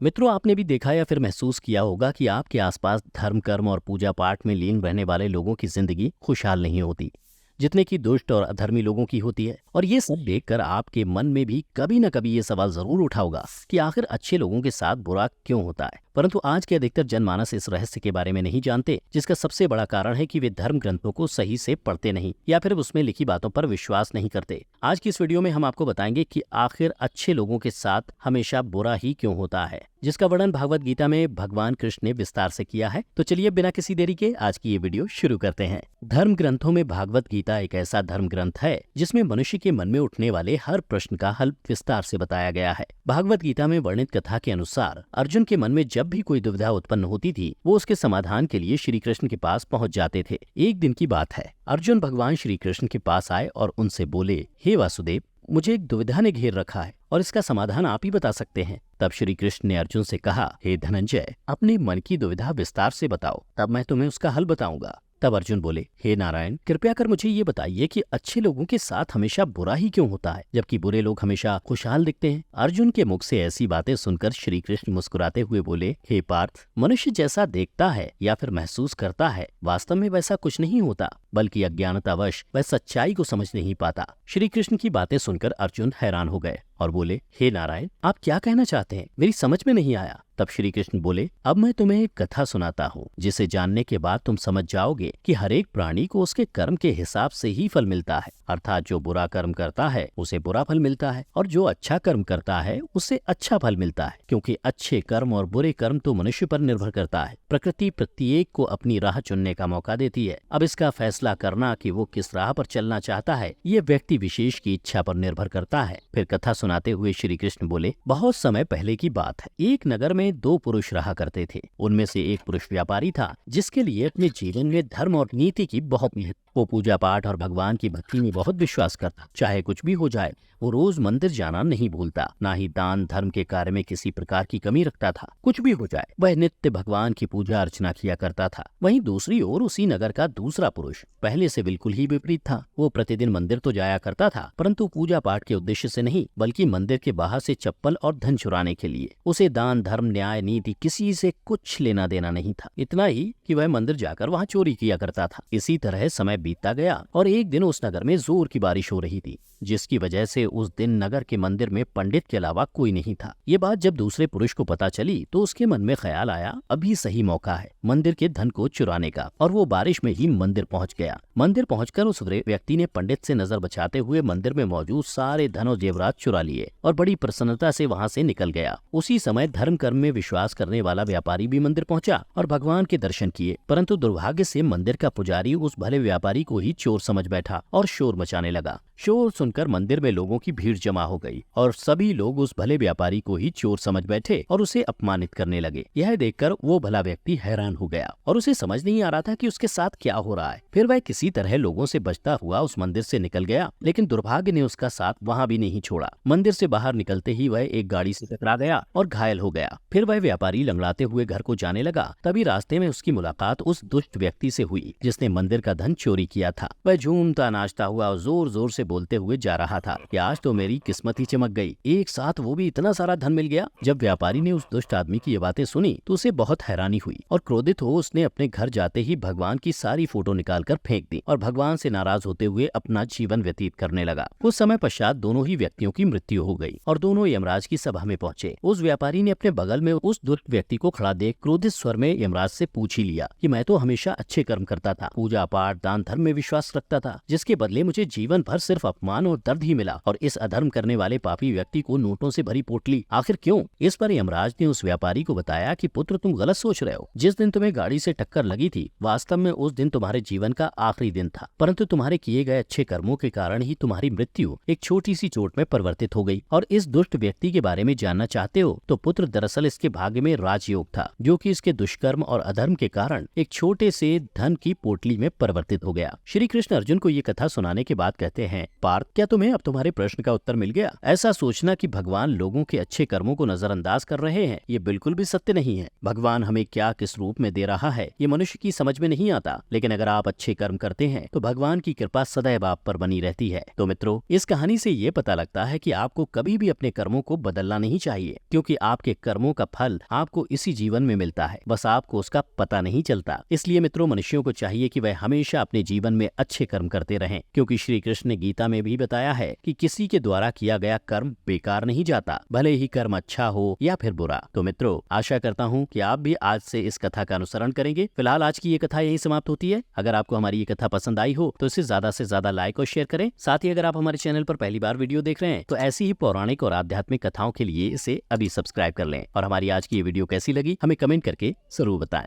मित्रों, आपने भी देखा या फिर महसूस किया होगा कि आपके आसपास धर्म, कर्म और पूजा पाठ में लीन रहने वाले लोगों की जिंदगी खुशहाल नहीं होती जितने की दुष्ट और अधर्मी लोगों की होती है। और ये सब देखकर आपके मन में भी कभी न कभी ये सवाल जरूर उठा होगा कि आखिर अच्छे लोगों के साथ बुरा क्यों होता है। परंतु आज के अधिकतर जनमानस इस रहस्य के बारे में नहीं जानते, जिसका सबसे बड़ा कारण है कि वे धर्म ग्रंथों को सही से पढ़ते नहीं या फिर उसमें लिखी बातों पर विश्वास नहीं करते। आज की इस वीडियो में हम आपको बताएंगे कि आखिर अच्छे लोगों के साथ हमेशा बुरा ही क्यों होता है, जिसका वर्णन भागवत गीता में भगवान कृष्ण ने विस्तार से किया है। तो चलिए बिना किसी देरी के आज की ये वीडियो शुरू करते हैं। धर्म ग्रंथों में भागवत गीता एक ऐसा धर्म ग्रंथ है जिसमें मनुष्य के मन में उठने वाले हर प्रश्न का हल विस्तार से बताया गया है। भागवत गीता में वर्णित कथा के अनुसार अर्जुन के मन में जब भी कोई दुविधा उत्पन्न होती थी, वो उसके समाधान के लिए श्री कृष्ण के पास पहुंच जाते थे। एक दिन की बात है, अर्जुन भगवान श्री कृष्ण के पास आए और उनसे बोले, हे वासुदेव, मुझे एक दुविधा ने घेर रखा है और इसका समाधान आप ही बता सकते हैं। तब श्री कृष्ण ने अर्जुन से कहा, हे धनंजय, अपने मन की दुविधा विस्तार से बताओ, तब मैं तुम्हें उसका हल बताऊंगा। तब अर्जुन बोले, हे नारायण, कृपया कर मुझे ये बताइए कि अच्छे लोगों के साथ हमेशा बुरा ही क्यों होता है, जबकि बुरे लोग हमेशा खुशहाल दिखते हैं। अर्जुन के मुख से ऐसी बातें सुनकर श्री कृष्ण मुस्कुराते हुए बोले, हे पार्थ, मनुष्य जैसा देखता है या फिर महसूस करता है, वास्तव में वैसा कुछ नहीं होता, बल्कि अज्ञानतावश वह सच्चाई को समझ नहीं पाता। श्री कृष्ण की बातें सुनकर अर्जुन हैरान हो गए और बोले, हे नारायण, आप क्या कहना चाहते हैं, मेरी समझ में नहीं आया। तब श्री कृष्ण बोले, अब मैं तुम्हें एक कथा सुनाता हूँ, जिसे जानने के बाद तुम समझ जाओगे कि हर एक प्राणी को उसके कर्म के हिसाब से ही फल मिलता है। अर्थात जो बुरा कर्म करता है उसे बुरा फल मिलता है और जो अच्छा कर्म करता है उसे अच्छा फल मिलता है, क्योंकि अच्छे कर्म और बुरे कर्म तो मनुष्य पर निर्भर करता है। प्रकृति प्रत्येक को अपनी राह चुनने का मौका देती है। अब इसका फैसला करना कि वो किस राह पर चलना चाहता है, ये व्यक्ति विशेष की इच्छा पर निर्भर करता है। फिर कथा सुनाते हुए श्री कृष्ण बोले, बहुत समय पहले की बात है, एक नगर में दो पुरुष रहा करते थे। उनमें से एक पुरुष व्यापारी था, जिसके लिए अपने जीवन में धर्म और नीति की बहुत महत्व। वो पूजा पाठ और भगवान की भक्ति में बहुत विश्वास करता। चाहे कुछ भी हो जाए, वो रोज मंदिर जाना नहीं भूलता, ना ही दान धर्म के कार्य में किसी प्रकार की कमी रखता था। कुछ भी हो जाए, वह नित्य भगवान की पूजा अर्चना किया करता था। वहीं दूसरी ओर उसी नगर का दूसरा पुरुष पहले से बिल्कुल ही विपरीत था। वो प्रतिदिन मंदिर तो जाया करता था, परंतु पूजा पाठ के उद्देश्य से नहीं, बल्कि मंदिर के बाहर से चप्पल और धन चुराने के लिए। उसे दान धर्म न्याय नीति किसी से कुछ लेना देना नहीं था, इतना ही कि वह मंदिर जाकर वहाँ चोरी किया करता था। इसी तरह समय बीतता गया और एक दिन उस नगर में जोर की बारिश हो रही थी, जिसकी वजह से उस दिन नगर के मंदिर में पंडित के अलावा कोई नहीं था। ये बात जब दूसरे पुरुष को पता चली तो उसके मन में ख्याल आया, अभी सही मौका है मंदिर के धन को चुराने का, और वो बारिश में ही मंदिर पहुंच गया। मंदिर पहुंचकर उस व्यक्ति ने पंडित से नजर बचाते हुए मंदिर में मौजूद सारे धन और जेवरात चुरा लिए और बड़ी प्रसन्नता से वहां से निकल गया। उसी समय धर्म कर्म में विश्वास करने वाला व्यापारी भी मंदिर पहुंचा और भगवान के दर्शन किए, परंतु दुर्भाग्य से मंदिर का पुजारी उस भले व्यापारी को ही चोर समझ बैठा और शोर मचाने लगा। शोर सुनकर मंदिर में लोगों की भीड़ जमा हो गई और सभी लोग उस भले व्यापारी को ही चोर समझ बैठे और उसे अपमानित करने लगे। यह देखकर वो भला व्यक्ति हैरान हो गया और उसे समझ नहीं आ रहा था कि उसके साथ क्या हो रहा है। फिर वह किसी तरह लोगों से बचता हुआ उस मंदिर से निकल गया, लेकिन दुर्भाग्य ने उसका साथ वहाँ भी नहीं छोड़ा। मंदिर से बाहर निकलते ही वह एक गाड़ी से टकरा गया और घायल हो गया। फिर वह व्यापारी लंगड़ाते हुए घर को जाने लगा। तभी रास्ते में उसकी मुलाकात उस दुष्ट व्यक्ति से हुई जिसने मंदिर का धन चोरी किया था। वह झूमता नाचता हुआ और जोर जोर से बोलते हुए जा रहा था कि आज तो मेरी किस्मत ही चमक गई, एक साथ वो भी इतना सारा धन मिल गया। जब व्यापारी ने उस दुष्ट आदमी की ये बातें सुनी तो उसे बहुत हैरानी हुई और क्रोधित हो उसने अपने घर जाते ही भगवान की सारी फोटो निकालकर फेंक दी और भगवान से नाराज होते हुए अपना जीवन व्यतीत करने लगा। कुछ समय पश्चात दोनों ही व्यक्तियों की मृत्यु हो गई और दोनों यमराज की सभा में पहुंचे। उस व्यापारी ने अपने बगल में उस दुष्ट व्यक्ति को खड़ा देख क्रोधित स्वर में यमराज से पूछ ही लिया कि मैं तो हमेशा अच्छे कर्म करता था, पूजा पाठ दान धर्म में विश्वास रखता था, जिसके बदले मुझे जीवन भर सिर्फ अपमान और दर्द ही मिला, और इस अधर्म करने वाले पापी व्यक्ति को नोटों से भरी पोटली, आखिर क्यों? इस पर यमराज ने उस व्यापारी को बताया कि पुत्र, तुम गलत सोच रहे हो। जिस दिन तुम्हें गाड़ी से टक्कर लगी थी, वास्तव में उस दिन तुम्हारे जीवन का आखिरी दिन था, परंतु तुम्हारे किए गए अच्छे कर्मों के कारण ही तुम्हारी मृत्यु एक छोटी सी चोट में परिवर्तित हो गई। और इस दुष्ट व्यक्ति के बारे में जानना चाहते हो तो पुत्र, दरअसल इसके भाग्य में राजयोग था, जो कि इसके दुष्कर्म और अधर्म के कारण एक छोटे से धन की पोटली में परिवर्तित हो गया। श्री कृष्ण अर्जुन को ये कथा सुनाने सुनाने के बाद कहते हैं, पार्थ, क्या तुम्हें अब तुम्हारे प्रश्न का उत्तर मिल गया? ऐसा सोचना कि भगवान लोगों के अच्छे कर्मों को नजरअंदाज कर रहे हैं, ये बिल्कुल भी सत्य नहीं है। भगवान हमें क्या किस रूप में दे रहा है ये मनुष्य की समझ में नहीं आता, लेकिन अगर आप अच्छे कर्म करते हैं तो भगवान की कृपा सदैव आप पर बनी रहती है। तो मित्रों, इस कहानी से ये पता लगता है कि आपको कभी भी अपने कर्मों को बदलना नहीं चाहिए, क्योंकि आपके कर्मों का फल आपको इसी जीवन में मिलता है, बस आपको उसका पता नहीं चलता। इसलिए मित्रों, मनुष्यों को चाहिए कि वह हमेशा अपने जीवन में अच्छे कर्म करते रहें, क्योंकि श्री कृष्ण ने गीता में भी बताया है कि किसी के द्वारा किया गया कर्म बेकार नहीं जाता, भले ही कर्म अच्छा हो या फिर बुरा। तो मित्रों, आशा करता हूँ कि आप भी आज से इस कथा का अनुसरण करेंगे। फिलहाल आज की ये कथा यही समाप्त होती है। अगर आपको हमारी ये कथा पसंद आई हो तो इसे ज्यादा से ज्यादा लाइक और शेयर करें। साथ ही अगर आप हमारे चैनल पर पहली बार वीडियो देख रहे हैं तो ऐसी ही पौराणिक और आध्यात्मिक कथाओं के लिए इसे अभी सब्सक्राइब कर लें। और हमारी आज की ये वीडियो कैसी लगी हमें कमेंट करके जरूर बताएं।